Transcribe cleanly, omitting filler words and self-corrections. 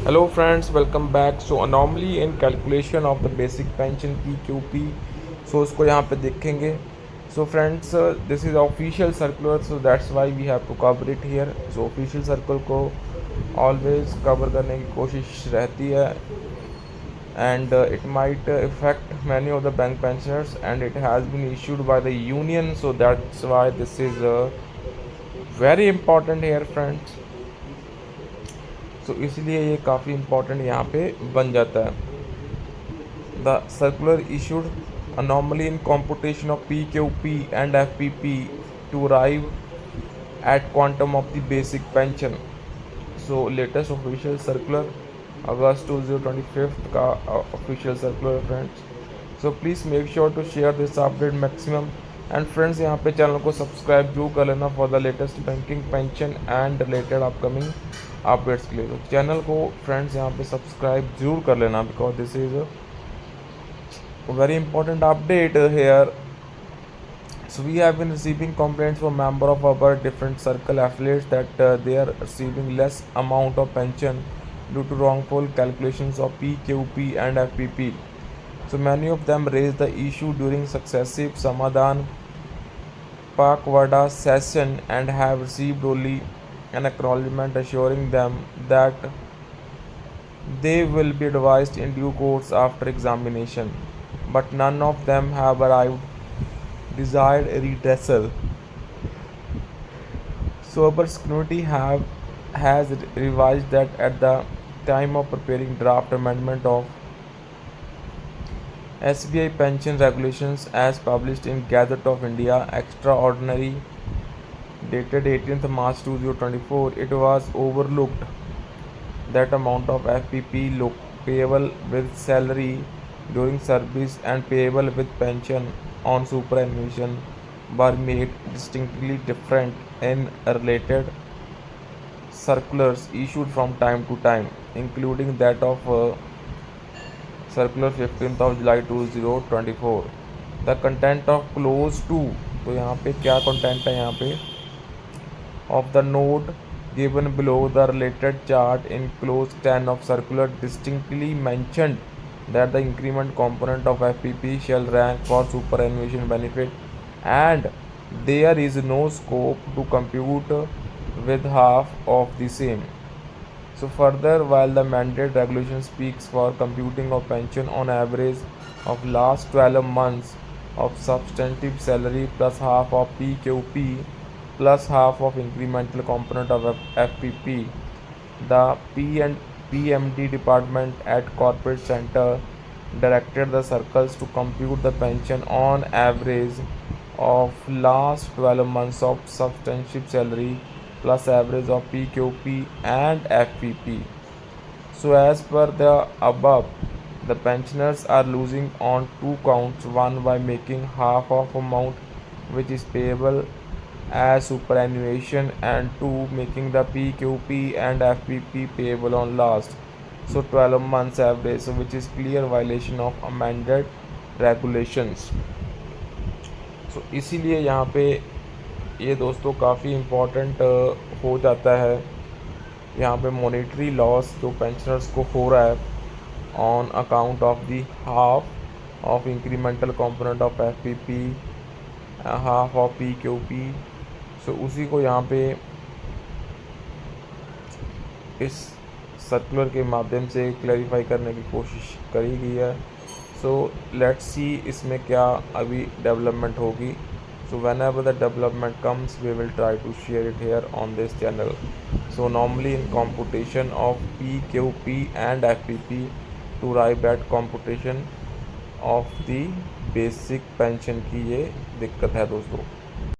Hello friends, welcome back. So anomaly in calculation of the basic pension PQP. So उसको यहाँ पे देखेंगे. So friends, this is official circular, so that's why we have to cover it here. So official circle को always cover करने की कोशिश रहती है, and it might affect many of the bank pensioners, and it has been issued by the union. So that's why this is very important here, friends. So इसलिए ये काफ़ी important यहाँ पे बन जाता है. The circular issued anomaly in computation of PQP and FPP to arrive at quantum of the basic pension. So latest official circular August 2025 का official circular friends. So please make sure to share this update maximum, and friends यहाँ पे channel को subscribe जरूर कर लेना for the latest banking pension and related upcoming updates के लिए. तो चैनल को फ्रेंड्स यहाँ पे सब्सक्राइब जरूर कर लेना, because this is very important update here. So we have been receiving complaints from member of our different circle affiliates that they are receiving less amount of pension due to wrongful calculations of PQP and FPP. So many of them raised the issue during successive Samadhan Pakwada session and have received only an acknowledgement assuring them that they will be advised in due course after examination, but none of them have arrived desired redressal. So our security has revised that at the time of preparing draft amendment of SBI pension regulations as published in Gazette of India Extraordinary dated 18th March 2024, it was overlooked that amount of FPP payable with salary during service and payable with pension on superannuation were made distinctly different in related circulars issued from time to time, including that of circular 15th of July 2024. The content of clause 2, तो यहाँ पे क्या content है यहाँ पे, of the note given below the related chart in clause 10 of circular distinctly mentioned that the increment component of FPP shall rank for superannuation benefit, and there is no scope to compute with half of the same. So further, while the mandate regulation speaks for computing of pension on average of last 12 months of substantive salary plus half of PQP plus half of incremental component of FPP, the P and PMD department at corporate center directed the circles to compute the pension on average of last 12 months of substantive salary plus average of PQP and FPP. So as per the above, the pensioners are losing on two counts: one, by making half of amount which is payable as superannuation, and two, making the PQP and FPP payable on last, so 12 months average, so which is clear violation of amended regulations. So इसीलिए यहाँ पे ये दोस्तों काफ़ी important हो जाता है यहाँ पे मॉनेटरी लॉस जो पेंशनर्स को हो रहा है on account of the half of incremental component of FPP, half of PQP. So उसी को यहाँ पे इस सर्कुलर के माध्यम से क्लैरिफाई करने की कोशिश करी गई है. सो लेट्स सी इसमें क्या अभी डेवलपमेंट होगी. So whenever the development comes, we will try to share it here on this channel. So normally in computation of PQP and FPP to arrive at computation of the basic pension की ये दिक्कत है दोस्तों.